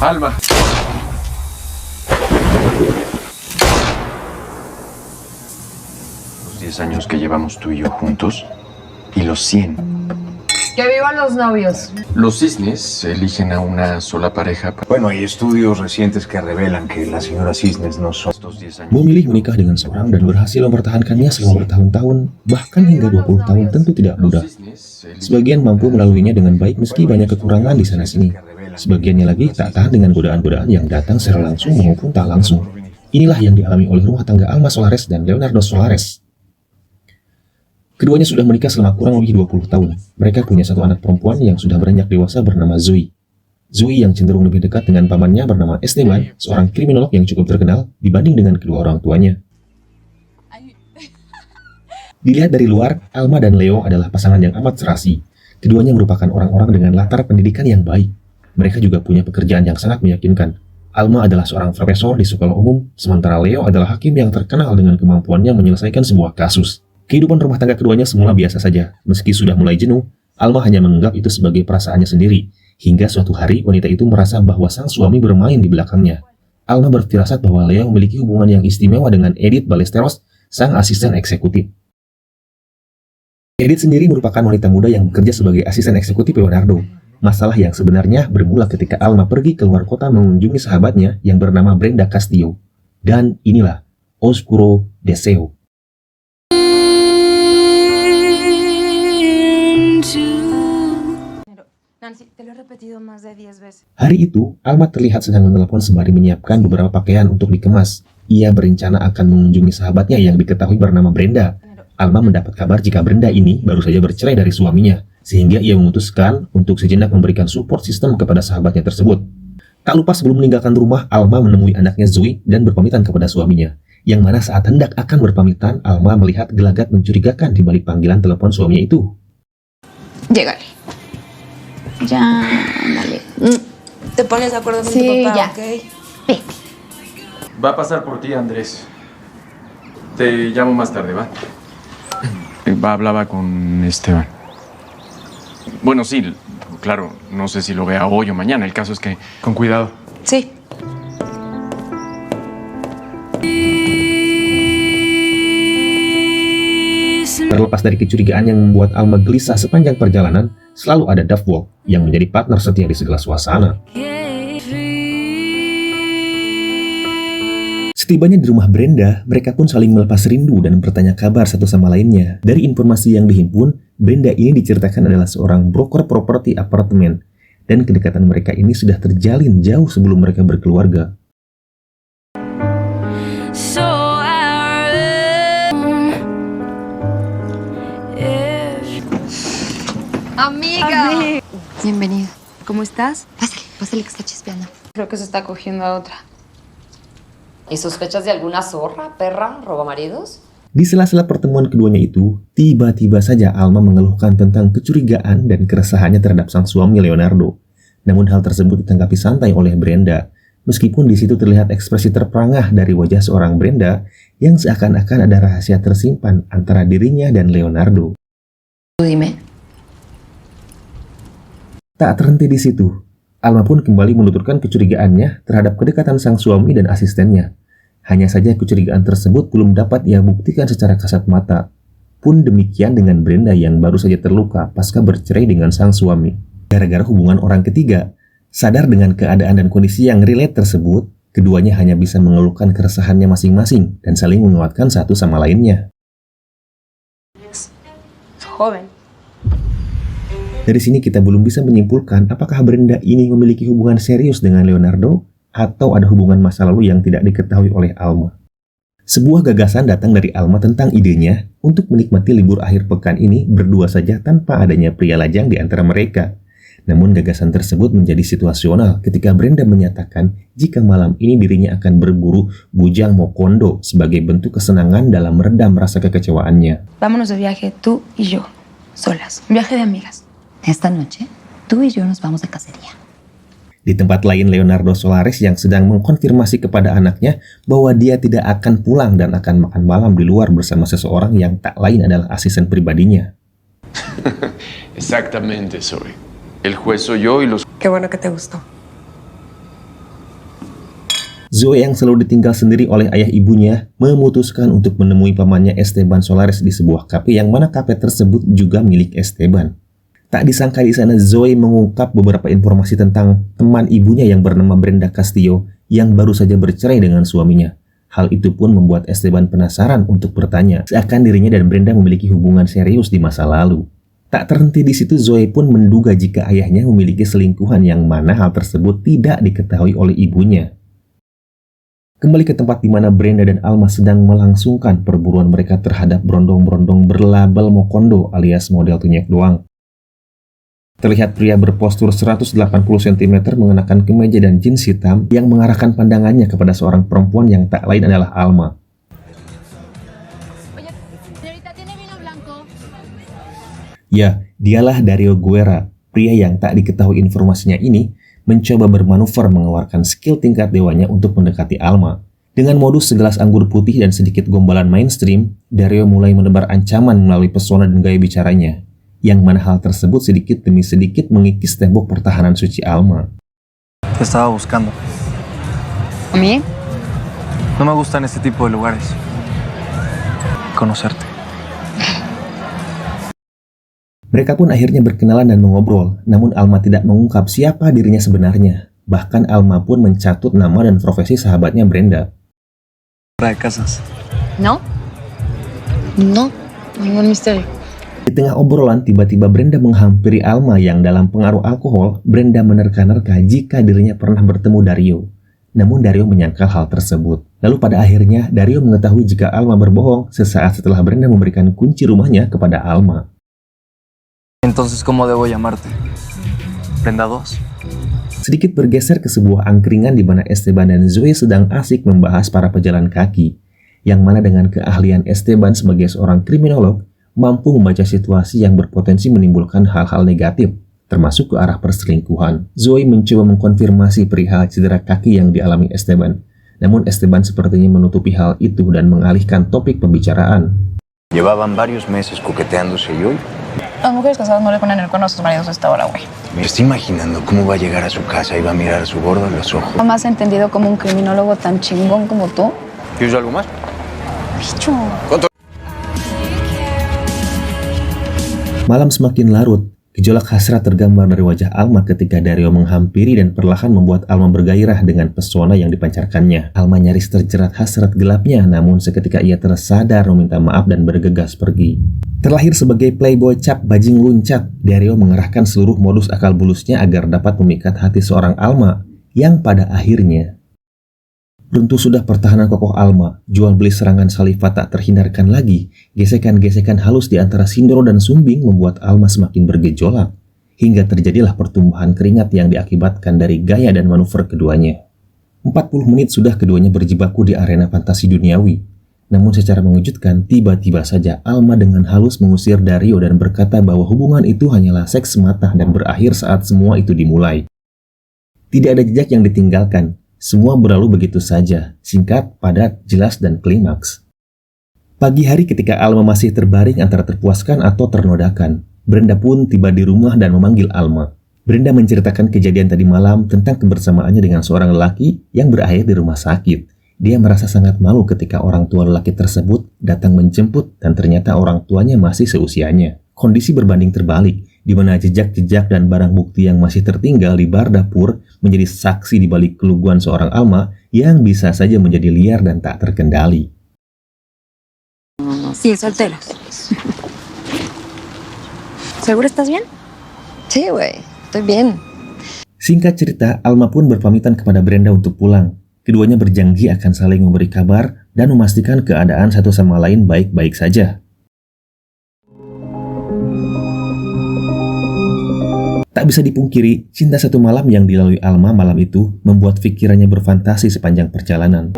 Alma. 10 años que llevamos tú y yo juntos y los 100. Que vivan los novios. Los cisnes eligen a una sola pareja. Bueno, hay estudios recientes que revelan que las señoras cisnes no son... Estos 10 años. Memilih menikah dengan seorang dan berhasil mempertahankannya selama bertahun-tahun, bahkan hingga 20 tahun tentu tidak mudah. Sebagian mampu melaluinya dengan baik meski banyak kekurangan di sana-sini. Sebagiannya lagi tak tahan dengan godaan-godaan yang datang secara langsung maupun tak langsung. Inilah yang dialami oleh rumah tangga Alma Solares dan Leonardo Solares. Keduanya sudah menikah selama kurang lebih 20 tahun. Mereka punya satu anak perempuan yang sudah beranjak dewasa bernama Zoe. Zoe yang cenderung lebih dekat dengan pamannya bernama Esteban, seorang kriminolog yang cukup terkenal dibanding dengan kedua orang tuanya. Dilihat dari luar, Alma dan Leo adalah pasangan yang amat serasi. Keduanya merupakan orang-orang dengan latar pendidikan yang baik. Mereka juga punya pekerjaan yang sangat meyakinkan. Alma adalah seorang profesor di sekolah umum, sementara Leo adalah hakim yang terkenal dengan kemampuannya menyelesaikan sebuah kasus. Kehidupan rumah tangga keduanya semula biasa saja. Meski sudah mulai jenuh, Alma hanya menganggap itu sebagai perasaannya sendiri. Hingga suatu hari wanita itu merasa bahwa sang suami bermain di belakangnya. Alma berfirasat bahwa Leo memiliki hubungan yang istimewa dengan Edith Ballesteros, sang asisten eksekutif. Edith sendiri merupakan wanita muda yang bekerja sebagai asisten eksekutif Leonardo. Masalah yang sebenarnya bermula ketika Alma pergi keluar kota mengunjungi sahabatnya yang bernama Brenda Castillo. Dan inilah Oscuro Deseo. Hari itu, Alma terlihat sedang menelpon sembari menyiapkan beberapa pakaian untuk dikemas. Ia berencana akan mengunjungi sahabatnya yang diketahui bernama Brenda. Alma mendapat kabar jika Brenda ini baru saja bercerai dari suaminya, sehingga ia memutuskan untuk sejenak memberikan support sistem kepada sahabatnya tersebut. Tak lupa sebelum meninggalkan rumah, Alma menemui anaknya Zoe dan berpamitan kepada suaminya. Yang mana saat hendak akan berpamitan, Alma melihat gelagat mencurigakan di balik panggilan telepon suaminya itu. Llégale. Ya, dale. Te pones de acuerdo con Sí, tu papá, ya. ¿ok? Ve. Va a pasar por ti, Andrés. Te llamo más tarde, ¿va? Hablaba con Esteban. Bueno, sí, claro, no sé si lo vea hoy o mañana. El caso es que, con cuidado. Sí. Terlepas dari kecurigaan yang membuat Alma gelisah sepanjang perjalanan, selalu ada Dovewolf yang menjadi partner setia di segala suasana. Setibanya di rumah Brenda, mereka pun saling melepas rindu dan bertanya kabar satu sama lainnya. Dari informasi yang dihimpun, Brenda ini diceritakan adalah seorang broker properti apartemen, dan kedekatan mereka ini sudah terjalin jauh sebelum mereka berkeluarga. Amiga. Bienvenido. ¿Cómo estás? Pásale, pásale que está chispeando. Creo que se está cogiendo a otra. ¿Y sospechas de alguna zorra, perra, robamaridos? Di sela-sela pertemuan keduanya itu, tiba-tiba saja Alma mengeluhkan tentang kecurigaan dan keresahannya terhadap sang suami Leonardo. Namun hal tersebut ditanggapi santai oleh Brenda, meskipun di situ terlihat ekspresi terperangah dari wajah seorang Brenda yang seakan-akan ada rahasia tersimpan antara dirinya dan Leonardo. Dime. Tak terhenti di situ, Alma pun kembali menuturkan kecurigaannya terhadap kedekatan sang suami dan asistennya. Hanya saja kecurigaan tersebut belum dapat ia buktikan secara kasat mata. Pun demikian dengan Brenda yang baru saja terluka pasca bercerai dengan sang suami. Gara-gara hubungan orang ketiga, sadar dengan keadaan dan kondisi yang relate tersebut, keduanya hanya bisa mengeluhkan keresahannya masing-masing dan saling menguatkan satu sama lainnya. Joven. Dari sini kita belum bisa menyimpulkan apakah Brenda ini memiliki hubungan serius dengan Leonardo atau ada hubungan masa lalu yang tidak diketahui oleh Alma. Sebuah gagasan datang dari Alma tentang idenya untuk menikmati libur akhir pekan ini berdua saja tanpa adanya pria lajang di antara mereka. Namun gagasan tersebut menjadi situasional ketika Brenda menyatakan jika malam ini dirinya akan berburu bujang mokondo sebagai bentuk kesenangan dalam meredam rasa kekecewaannya. Vámonos de viaje, tú y yo, solas. Un viaje de amigas. Esta noche, tú y yo nos vamos de cacería. Di tempat lain, Leonardo Solares yang sedang mengkonfirmasi kepada anaknya bahwa dia tidak akan pulang dan akan makan malam di luar bersama seseorang yang tak lain adalah asisten pribadinya. Exactamente, Zoe. El juez soy yo y los... Qué bueno que te gustó. Zoe yang selalu ditinggal sendiri oleh ayah ibunya memutuskan untuk menemui pamannya Esteban Solares di sebuah kafe yang mana kafe tersebut juga milik Esteban. Tak disangka di sana Zoe mengungkap beberapa informasi tentang teman ibunya yang bernama Brenda Castillo yang baru saja bercerai dengan suaminya. Hal itu pun membuat Esteban penasaran untuk bertanya, seakan dirinya dan Brenda memiliki hubungan serius di masa lalu. Tak terhenti di situ, Zoe pun menduga jika ayahnya memiliki selingkuhan yang mana hal tersebut tidak diketahui oleh ibunya. Kembali ke tempat di mana Brenda dan Alma sedang melangsungkan perburuan mereka terhadap berondong-berondong berlabel Mokondo alias model tunyek doang. Terlihat pria berpostur 180 cm mengenakan kemeja dan jeans hitam yang mengarahkan pandangannya kepada seorang perempuan yang tak lain adalah Alma. Ya, dialah Dario Guerra. Pria yang tak diketahui informasinya ini mencoba bermanuver mengeluarkan skill tingkat dewanya untuk mendekati Alma. Dengan modus segelas anggur putih dan sedikit gombalan mainstream, Dario mulai menebar ancaman melalui pesona dan gaya bicaranya, yang mana hal tersebut sedikit demi sedikit mengikis tembok pertahanan suci Alma. Te estaba buscando. ¿A mí? No me gustan este tipo de lugares. Conocerte. Mereka pun akhirnya berkenalan dan mengobrol, namun Alma tidak mengungkap siapa dirinya sebenarnya. Bahkan Alma pun mencatut nama dan profesi sahabatnya Brenda. De casas. ¿No? No, ningún misterio. Di tengah obrolan, tiba-tiba Brenda menghampiri Alma yang dalam pengaruh alkohol. Brenda menerka-nerka jika dirinya pernah bertemu Dario. Namun Dario menyangkal hal tersebut. Lalu pada akhirnya, Dario mengetahui jika Alma berbohong sesaat setelah Brenda memberikan kunci rumahnya kepada Alma. Entonces, ¿cómo debo llamarte? Brenda 2. Sedikit bergeser ke sebuah angkringan di mana Esteban dan Zoe sedang asik membahas para pejalan kaki, yang mana dengan keahlian Esteban sebagai seorang kriminolog, mampu membaca situasi yang berpotensi menimbulkan hal-hal negatif, termasuk ke arah perselingkuhan. Zoe mencoba mengkonfirmasi perihal cedera kaki yang dialami Esteban, namun Esteban sepertinya menutupi hal itu dan mengalihkan topik pembicaraan. Llevaban varios meses coqueteándose y hoy Las mujeres casadas no le ponen el cuerno a sus maridos a esta hora, güey. me estoy imaginando cómo va a llegar a su casa y va a mirar a su gordo en los ojos. Jamás he entendido como un criminólogo tan chingón como tú. ¿Quieres algo más? Bicho. Malam semakin larut, gejolak hasrat tergambar dari wajah Alma ketika Dario menghampiri dan perlahan membuat Alma bergairah dengan pesona yang dipancarkannya. Alma nyaris terjerat hasrat gelapnya, namun seketika ia tersadar meminta maaf dan bergegas pergi. Terlahir sebagai playboy cap bajing luncat, Dario mengerahkan seluruh modus akal bulusnya agar dapat memikat hati seorang Alma, yang pada akhirnya runtuh sudah pertahanan kokoh Alma. Jual beli serangan Salifah tak terhindarkan lagi. Gesekan-gesekan halus di antara Sindoro dan Sumbing membuat Alma semakin bergejolak, hingga terjadilah pertumbuhan keringat yang diakibatkan dari gaya dan manuver keduanya. 40 menit sudah keduanya berjibaku di arena fantasi duniawi. Namun secara mengejutkan, tiba-tiba saja Alma dengan halus mengusir Dario dan berkata bahwa hubungan itu hanyalah seks semata dan berakhir saat semua itu dimulai. Tidak ada jejak yang ditinggalkan. Semua berlalu begitu saja, singkat, padat, jelas, dan klimaks. Pagi hari ketika Alma masih terbaring antara terpuaskan atau ternodakan, Brenda pun tiba di rumah dan memanggil Alma. Brenda menceritakan kejadian tadi malam tentang kebersamaannya dengan seorang lelaki yang berakhir di rumah sakit. Dia merasa sangat malu ketika orang tua lelaki tersebut datang menjemput dan ternyata orang tuanya masih seusianya. Kondisi berbanding terbalik, di mana jejak-jejak dan barang bukti yang masih tertinggal di bar dapur menjadi saksi di balik keluguan seorang Alma yang bisa saja menjadi liar dan tak terkendali. Sí, soltera. ¿Seguro estás bien? Sí, güey, estoy bien. Singkat cerita, Alma pun berpamitan kepada Brenda untuk pulang. Keduanya berjanji akan saling memberi kabar dan memastikan keadaan satu sama lain baik-baik saja. Tak bisa dipungkiri, cinta satu malam yang dilalui Alma malam itu membuat pikirannya berfantasi sepanjang perjalanan.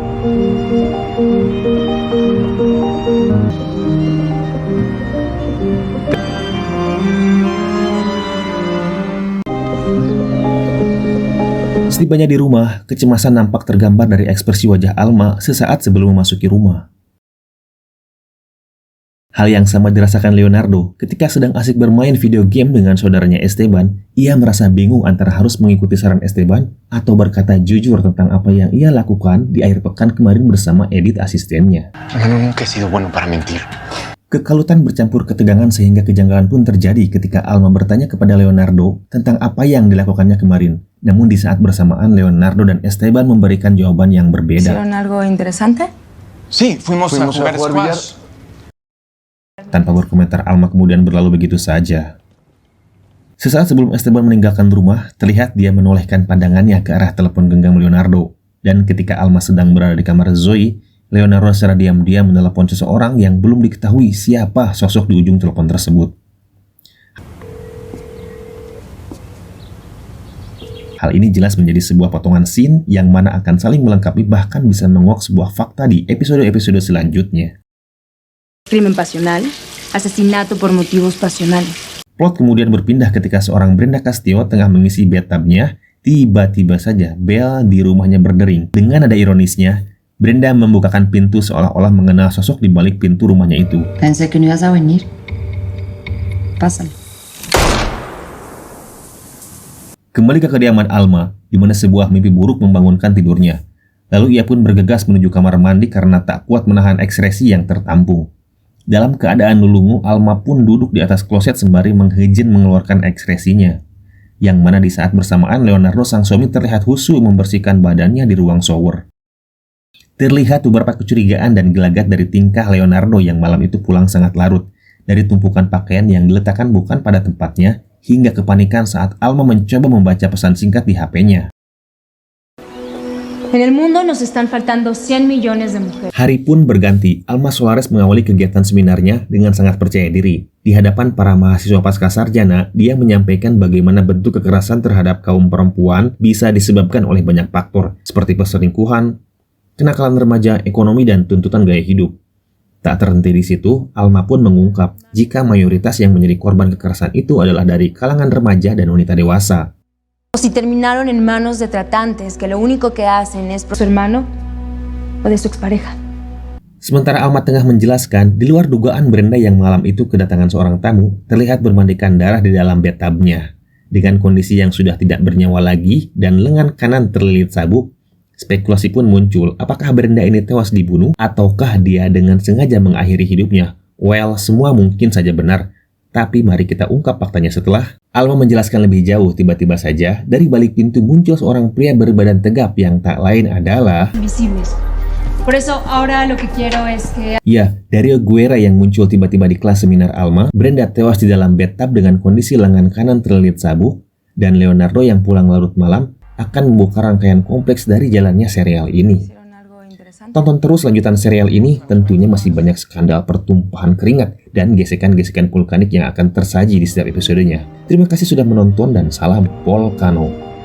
Setibanya di rumah, kecemasan nampak tergambar dari ekspresi wajah Alma sesaat sebelum memasuki rumah. Hal yang sama dirasakan Leonardo ketika sedang asik bermain video game dengan saudaranya Esteban. Ia merasa bingung antara harus mengikuti saran Esteban atau berkata jujur tentang apa yang ia lakukan di akhir pekan kemarin bersama Edith asistennya. Nunca he sido bueno para mentir. Kekalutan bercampur ketegangan sehingga kejanggalan pun terjadi ketika Alma bertanya kepada Leonardo tentang apa yang dilakukannya kemarin. Namun di saat bersamaan Leonardo dan Esteban memberikan jawaban yang berbeda. ¿Hicieron algo interesante? Sí, fuimos a jugar squash. Tanpa berkomentar, Alma kemudian berlalu begitu saja. Sesaat sebelum Esteban meninggalkan rumah, terlihat dia menolehkan pandangannya ke arah telepon genggam Leonardo. Dan ketika Alma sedang berada di kamar Zoe, Leonardo secara diam-diam menelepon seseorang yang belum diketahui siapa sosok di ujung telepon tersebut. Hal ini jelas menjadi sebuah potongan scene yang mana akan saling melengkapi bahkan bisa menguak sebuah fakta di episode-episode selanjutnya. Crimen pasional, asesinato por motivos pasionales. Plot kemudian berpindah ketika seorang Brenda Castillo tengah mengisi bathtubnya. Tiba-tiba saja bel di rumahnya berdering. Dengan nada ironisnya, Brenda membukakan pintu seolah-olah mengenal sosok di balik pintu rumahnya itu. Pensé que no ibas a venir. Pásale. Kembali ke kediaman Alma, di mana sebuah mimpi buruk membangunkan tidurnya. Lalu ia pun bergegas menuju kamar mandi karena tak kuat menahan ekspresi yang tertampung. Dalam keadaan lulungu, Alma pun duduk di atas kloset sembari menghijin mengeluarkan ekspresinya. Yang mana di saat bersamaan Leonardo sang suami terlihat husu membersihkan badannya di ruang shower. Terlihat beberapa kecurigaan dan gelagat dari tingkah Leonardo yang malam itu pulang sangat larut. Dari tumpukan pakaian yang diletakkan bukan pada tempatnya, hingga kepanikan saat Alma mencoba membaca pesan singkat di HP-nya. En el mundo nos están faltando 100 millones de mujeres. Hari pun berganti, Alma Solares mengawali kegiatan seminarnya dengan sangat percaya diri. Di hadapan para mahasiswa pasca sarjana, dia menyampaikan bagaimana bentuk kekerasan terhadap kaum perempuan bisa disebabkan oleh banyak faktor, seperti perselingkuhan, kenakalan remaja, ekonomi, dan tuntutan gaya hidup. Tak terhenti di situ, Alma pun mengungkap jika mayoritas yang menjadi korban kekerasan itu adalah dari kalangan remaja dan wanita dewasa. Si terminaron en manos de tratantes que lo único que hacen es su hermano o de su expareja. Sementara Alma tengah menjelaskan, di luar dugaan Brenda yang malam itu kedatangan seorang tamu, terlihat bermandikan darah di dalam bathtubnya. Dengan kondisi yang sudah tidak bernyawa lagi dan lengan kanan terlilit sabuk, spekulasi pun muncul, apakah Brenda ini tewas dibunuh ataukah dia dengan sengaja mengakhiri hidupnya? Well, semua mungkin saja benar. Tapi mari kita ungkap faktanya setelah Alma menjelaskan lebih jauh. Tiba-tiba saja dari balik pintu muncul seorang pria berbadan tegap yang tak lain adalah Invisibles. Por eso ahora lo que quiero es que ya, Dario Guerra yang muncul tiba-tiba di kelas seminar Alma. Brenda tewas di dalam bathtub dengan kondisi lengan kanan terlilit sabuk, dan Leonardo yang pulang larut malam akan membuka rangkaian kompleks dari jalannya serial ini. Tonton terus lanjutan serial ini, tentunya masih banyak skandal pertumpahan keringat dan gesekan-gesekan vulkanik yang akan tersaji di setiap episodenya. Terima kasih sudah menonton dan salam Volcano.